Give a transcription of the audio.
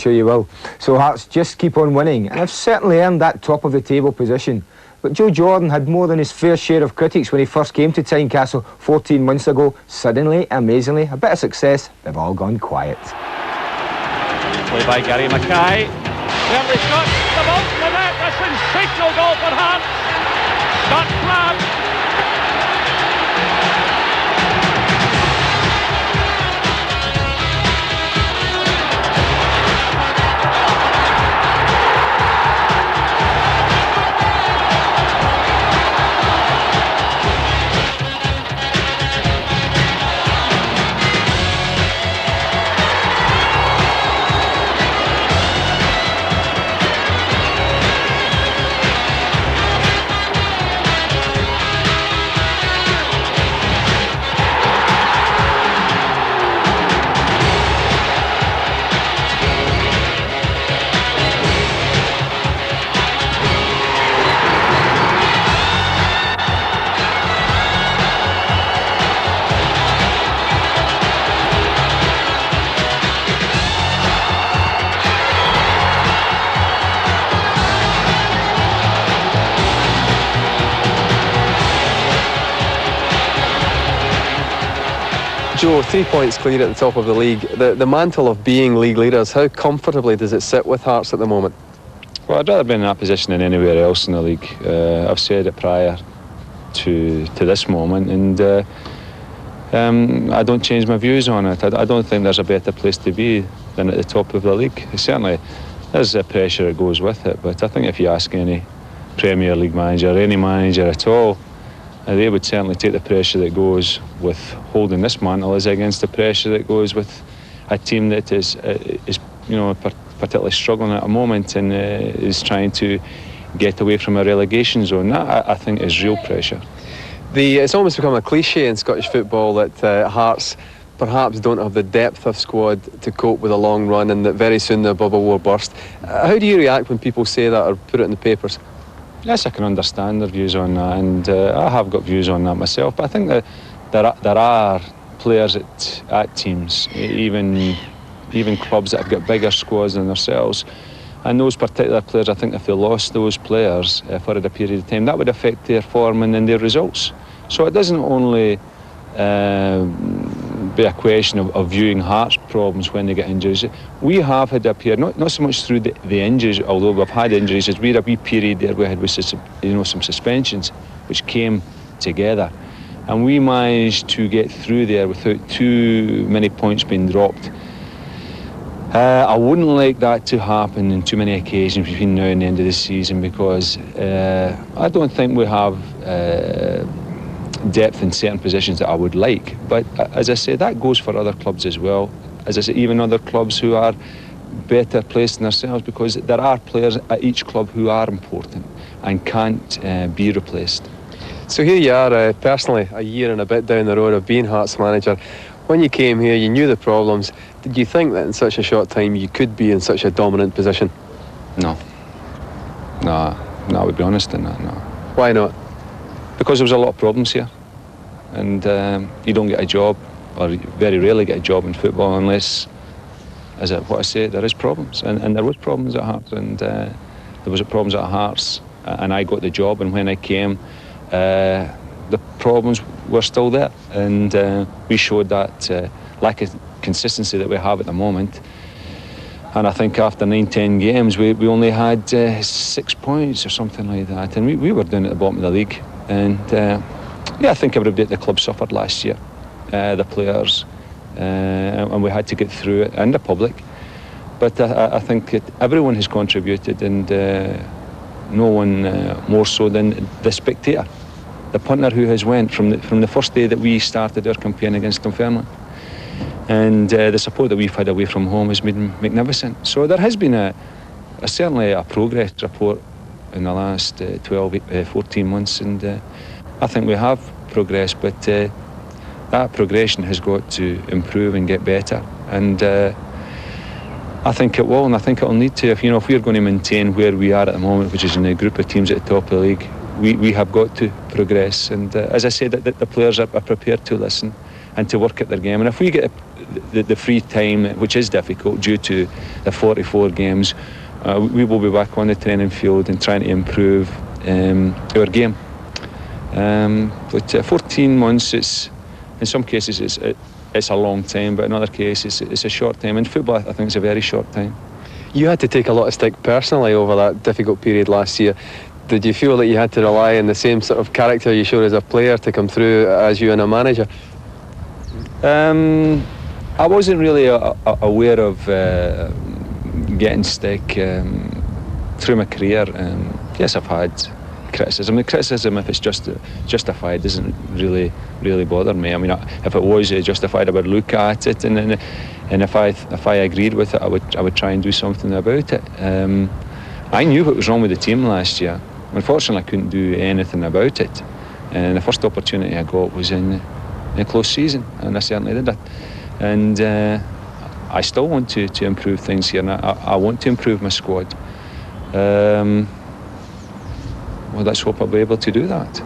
sure you will. So Hearts just keep on winning, and have certainly earned that top of the table position. But Joe Jordan had more than his fair share of critics when he first came to Tynecastle 14 months ago. Suddenly, amazingly, a bit of success, they've all gone quiet. Play by Gary Mackay. Early shot, the ball to the net, a sensational goal for Hearts. Scott Flabb. Joe, 3 points clear at the top of the league. The mantle of being league leaders, how comfortably does it sit with Hearts at the moment? Well, I'd rather be in that position than anywhere else in the league. I've said it prior to this moment, and I don't change my views on it. I don't think there's a better place to be than at the top of the league. Certainly, there's a pressure that goes with it, but I think if you ask any Premier League manager, any manager at all, they would certainly take the pressure that goes with holding this mantle as against the pressure that goes with a team that is particularly struggling at a moment and is trying to get away from a relegation zone. That, I think, is real pressure. It's almost become a cliche in Scottish football that Hearts perhaps don't have the depth of squad to cope with a long run, and that very soon the bubble will burst. How do you react when people say that or put it in the papers? Yes, I can understand their views on that, and I have got views on that myself, but I think that there are players at teams, even clubs that have got bigger squads than themselves, and those particular players, I think if they lost those players for a period of time, that would affect their form and then their results. So it doesn't only be a question of viewing Hearts' problems when they get injuries. We have had a period, not so much through the injuries, although we've had injuries, we had a wee period there where we had some suspensions which came together, and we managed to get through there without too many points being dropped. I wouldn't like that to happen on too many occasions between now and the end of the season, because I don't think we have depth in certain positions that I would like, but as I say, that goes for other clubs as well. As I say, even other clubs who are better placed than ourselves, because there are players at each club who are important and can't be replaced. So here you are, personally, a year and a bit down the road of being Hearts manager. When you came here, you knew the problems. Did you think that in such a short time you could be in such a dominant position? No, I would be honest in that, no. Why not? Because there was a lot of problems here, and you don't get a job, or you very rarely get a job in football unless, what I say, there is problems, and there was problems at Hearts, and there was problems at Hearts, and I got the job, and when I came, the problems were still there, and we showed that lack of consistency that we have at the moment. And I think after 9-10 games, we only had 6 points or something like that, and we were down at the bottom of the league. And I think everybody at the club suffered last year, the players, and we had to get through it, and the public. But I think everyone has contributed, and no one more so than the spectator, the punter who has went from the first day that we started our campaign against Dunfermline. And the support that we've had away from home has been magnificent. So there has been certainly a progress report in the last 14 months, and I think we have progressed, but that progression has got to improve and get better, and I think it will, and I think it will need to. If we're going to maintain where we are at the moment, which is in a group of teams at the top of the league, we have got to progress, and as I said, the players are prepared to listen and to work at their game, and if we get the free time, which is difficult due to the 44 games, we will be back on the training field and trying to improve our game. But 14 months, in some cases it's a long time, but in other cases it's a short time. In football, I think it's a very short time. You had to take a lot of stick personally over that difficult period last year. Did you feel that you had to rely on the same sort of character you showed as a player to come through as you and a manager? I wasn't really aware of getting stick through my career. Yes, I've had criticism. The criticism, if it's justified, doesn't really bother me. I mean, if it was justified, I would look at it, and if I agreed with it, I would try and do something about it. I knew what was wrong with the team last year. Unfortunately, I couldn't do anything about it. And the first opportunity I got was in a close season, and I certainly did that. And I still want to improve things here, and I want to improve my squad. Well, let's hope I'll be able to do that.